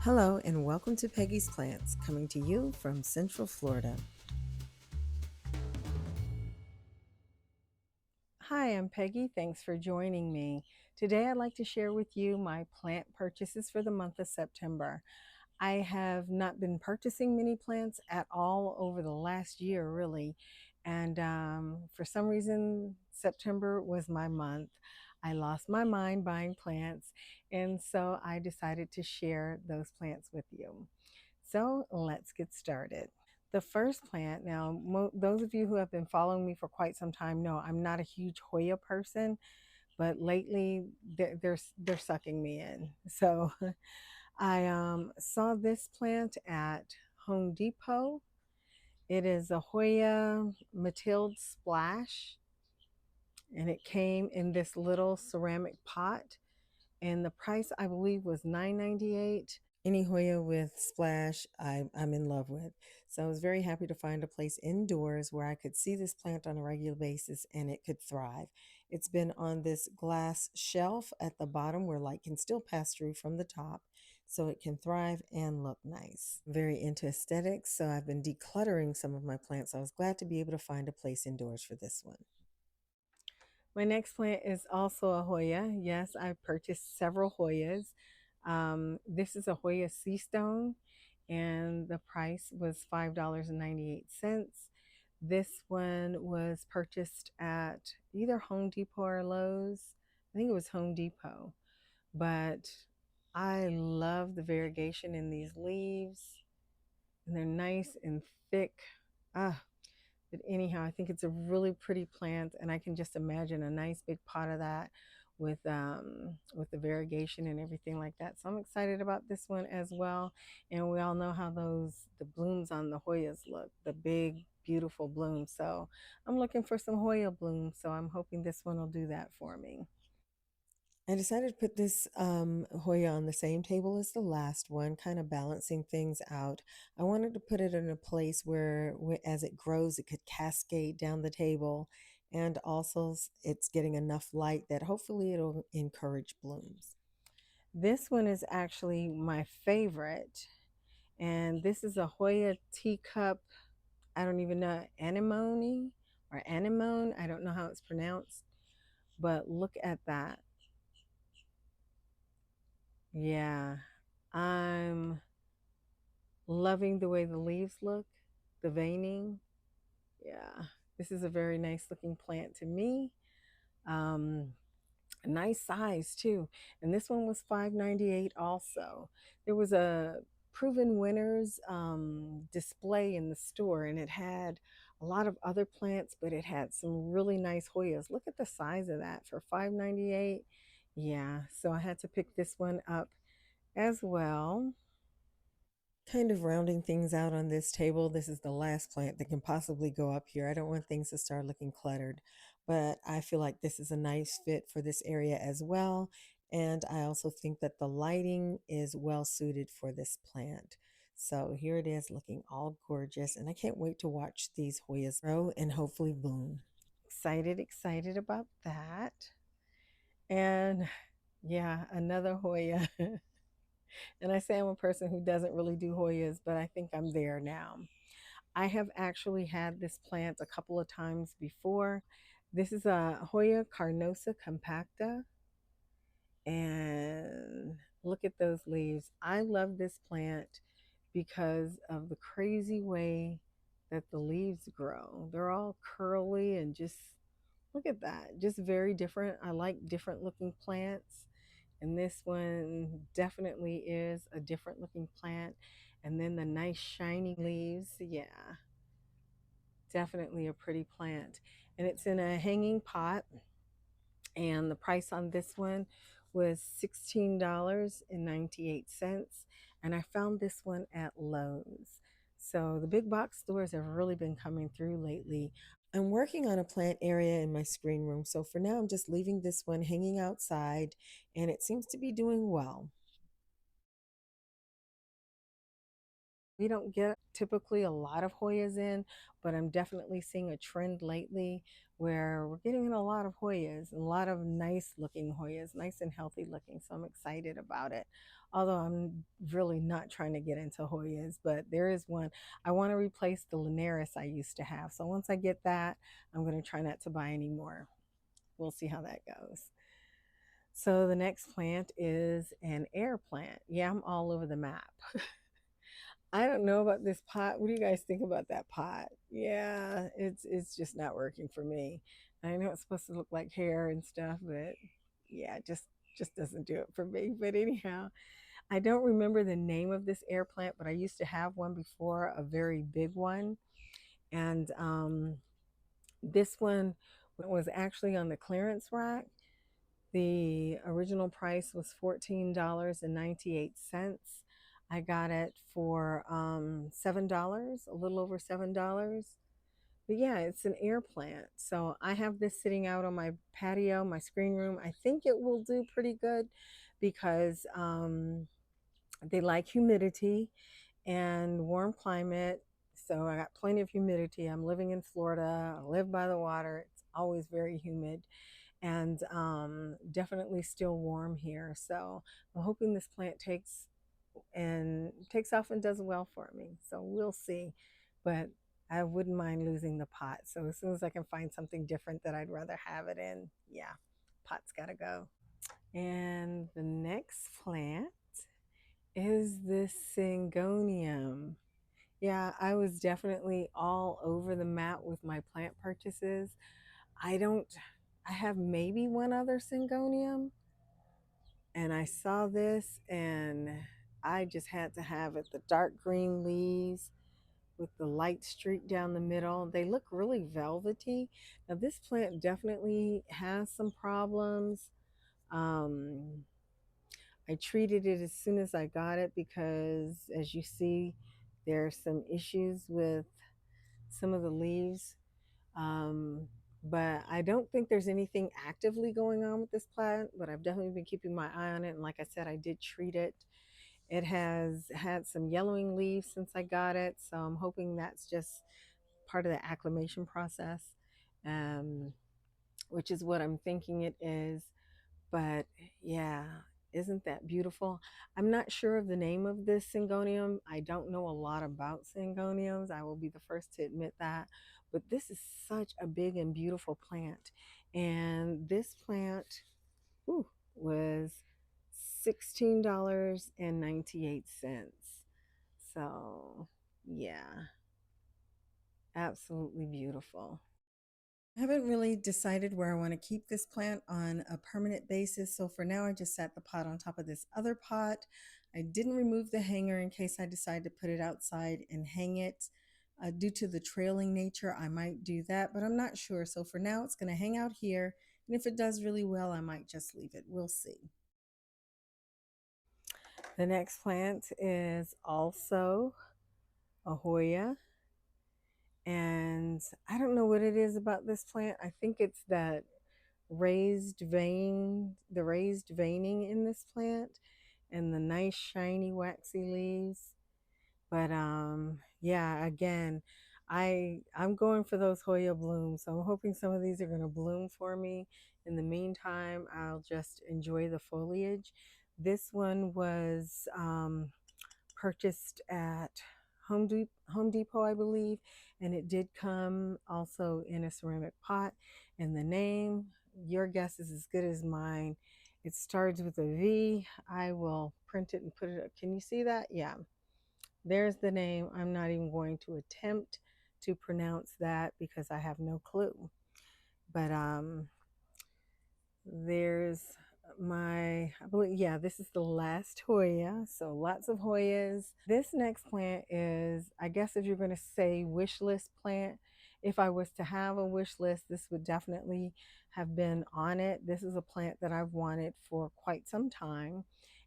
Hello, and welcome to Peggy's Plants, coming to you from Central Florida. Hi, I'm Peggy. Thanks for joining me. Today, I'd like to share with you my plant purchases for the month of September. I have not been purchasing many plants at all over the last year, really. And for some reason, September was my month. I lost my mind buying plants, and so I decided to share those plants with you. So let's get started. The first plant, now, those of you who have been following me for quite some time know I'm not a huge Hoya person, but lately they're sucking me in. So I saw this plant at Home Depot. It is a Hoya Matilde Splash, and it came in this little ceramic pot, and the price I believe was $9.98. Any Hoya with splash, I'm in love with. So I was very happy to find a place indoors where I could see this plant on a regular basis and it could thrive. It's been on this glass shelf at the bottom where light can still pass through from the top, so it can thrive and look nice. Very into aesthetics, so I've been decluttering some of my plants. I was glad to be able to find a place indoors for this one. My next plant is also a Hoya. Yes, I purchased several Hoyas. This is a Hoya Sea Stone, and the price was $5.98. This one was purchased at either Home Depot or Lowe's. I think it was Home Depot. But I love the variegation in these leaves, and they're nice and thick. Ah, but anyhow, I think it's a really pretty plant, and I can just imagine a nice big pot of that with the variegation and everything like that. So I'm excited about this one as well. And we all know how the blooms on the Hoyas look, the big beautiful blooms. So I'm looking for some Hoya blooms. So I'm hoping this one will do that for me. I decided to put this Hoya on the same table as the last one, kind of balancing things out. I wanted to put it in a place where, as it grows, it could cascade down the table, and also it's getting enough light that hopefully it'll encourage blooms. This one is actually my favorite, and this is a Hoya teacup. I don't even know, anemone or anemone. I don't know how it's pronounced, but look at that. Yeah, I'm loving the way the leaves look, the veining. Yeah, this is a very nice looking plant to me. Um, a nice size too. And this one was $5.98 also. There was a proven winners display in the store, and it had a lot of other plants, but it had some really nice Hoyas. Look at the size of that for $5.98. Yeah, so I had to pick this one up as well. Kind of rounding things out on this table, this is the last plant that can possibly go up here. I don't want things to start looking cluttered, but I feel like this is a nice fit for this area as well. And I also think that the lighting is well suited for this plant. So here it is looking all gorgeous, and I can't wait to watch these Hoyas grow and hopefully bloom. Excited, excited about that. And yeah, another Hoya. And I say I'm a person who doesn't really do Hoyas, but I think I'm there now. I have actually had this plant a couple of times before. This is a Hoya carnosa compacta, and look at those leaves. I love this plant because of the crazy way that the leaves grow. They're all curly and just look at that, just very different. I like different looking plants, and this one definitely is a different looking plant. And then the nice shiny leaves, yeah, definitely a pretty plant. And it's in a hanging pot, and the price on this one was $16.98. And I found this one at Lowe's. So the big box stores have really been coming through lately. I'm working on a plant area in my screen room, so for now I'm just leaving this one hanging outside, and it seems to be doing well. We don't get typically a lot of Hoyas in, but I'm definitely seeing a trend lately where we're getting in a lot of Hoyas, a lot of nice looking Hoyas, nice and healthy looking. So I'm excited about it. although I'm really not trying to get into Hoyas, but there is one. I want to replace the Linares I used to have. So once I get that, I'm going to try not to buy any more. We'll see how that goes. So the next plant is an air plant. Yeah, I'm all over the map. I don't know about this pot. What do you guys think about that pot? Yeah, it's just not working for me. I know it's supposed to look like hair and stuff, but yeah, just doesn't do it for me. But anyhow, I don't remember the name of this air plant, but I used to have one before, a very big one. And this one was actually on the clearance rack. The original price was $14.98. I got it for $7, a little over $7. But yeah, it's an air plant. So I have this sitting out on my patio, my screen room. I think it will do pretty good because they like humidity and warm climate. So I got plenty of humidity. I'm living in Florida. I live by the water. It's always very humid and definitely still warm here. So I'm hoping this plant takes off and does well for me. So we'll see. But I wouldn't mind losing the pot. So as soon as I can find something different that I'd rather have it in, yeah, pot's gotta go. And the next plant is this syngonium. Yeah, I was definitely all over the map with my plant purchases. I don't, I have maybe one other syngonium, and I saw this and I just had to have it. The dark green leaves with the light streak down the middle. They look really velvety. Now, this plant definitely has some problems. Um, I treated it as soon as I got it because, as you see, there's some issues with some of the leaves. Um, but I don't think there's anything actively going on with this plant, but I've definitely been keeping my eye on it. And like I said, I did treat it. It has had some yellowing leaves since I got it. So I'm hoping that's just part of the acclimation process, um, which is what I'm thinking it is. But yeah, isn't that beautiful? I'm not sure of the name of this syngonium. I don't know a lot about syngoniums. I will be the first to admit that. But this is such a big and beautiful plant. And this plant was $16.98. So yeah, absolutely beautiful. I haven't really decided where I want to keep this plant on a permanent basis. So for now, I just set the pot on top of this other pot. I didn't remove the hanger in case I decide to put it outside and hang it. Due to the trailing nature, I might do that, but I'm not sure. So for now, it's going to hang out here. And if it does really well, I might just leave it. We'll see. The next plant is also a Hoya. And I don't know what it is about this plant. I think it's that the raised veining in this plant and the nice shiny waxy leaves. But yeah, again, I'm going for those Hoya blooms. So I'm hoping some of these are going to bloom for me. In the meantime, I'll just enjoy the foliage. This one was purchased at Home Depot, I believe, and it did come also in a ceramic pot. And the name, your guess is as good as mine. It starts with a V. I will print it and put it up. Can you see that? Yeah, there's the name. I'm not even going to attempt to pronounce that because I have no clue. But there's I believe, yeah, this is the last Hoya. So lots of Hoyas. This next plant is, I guess if you're going to say wish list plant, if I was to have a wish list, this would definitely have been on it. This is a plant that I've wanted for quite some time.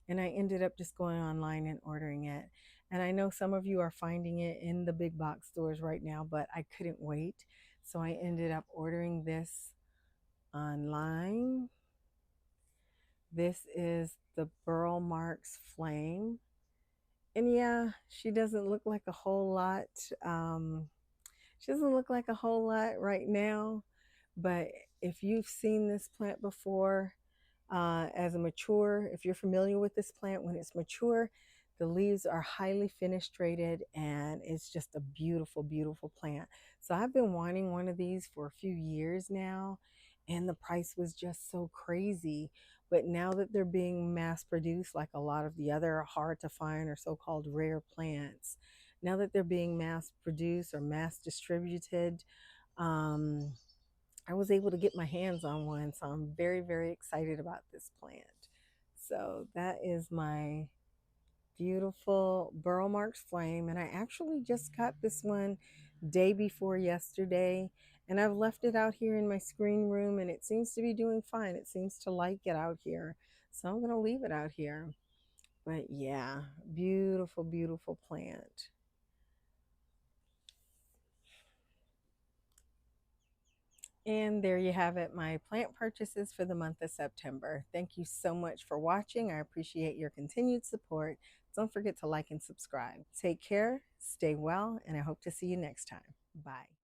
And I ended up just going online and ordering it. And I know some of you are finding it in the big box stores right now, but I couldn't wait. So I ended up ordering this online. This is the Burl Marks Flame. And yeah, she doesn't look like a whole lot. She doesn't look like a whole lot right now. But if you've seen this plant before, If you're familiar with this plant, when it's mature, the leaves are highly fenestrated and it's just a beautiful, beautiful plant. So I've been wanting one of these for a few years now, and the price was just so crazy. But now that they're being mass produced, like a lot of the other hard to find or so called rare plants, now that they're being mass produced or mass distributed, um, I was able to get my hands on one. So I'm very, very excited about this plant. So that is my beautiful Burl Marks Flame. And I actually just got this one day before yesterday. And I've left it out here in my screen room and it seems to be doing fine. It seems to like it out here. So I'm going to leave it out here. But yeah, beautiful, beautiful plant. And there you have it, my plant purchases for the month of September. Thank you so much for watching. I appreciate your continued support. Don't forget to like and subscribe. Take care, stay well, and I hope to see you next time. Bye.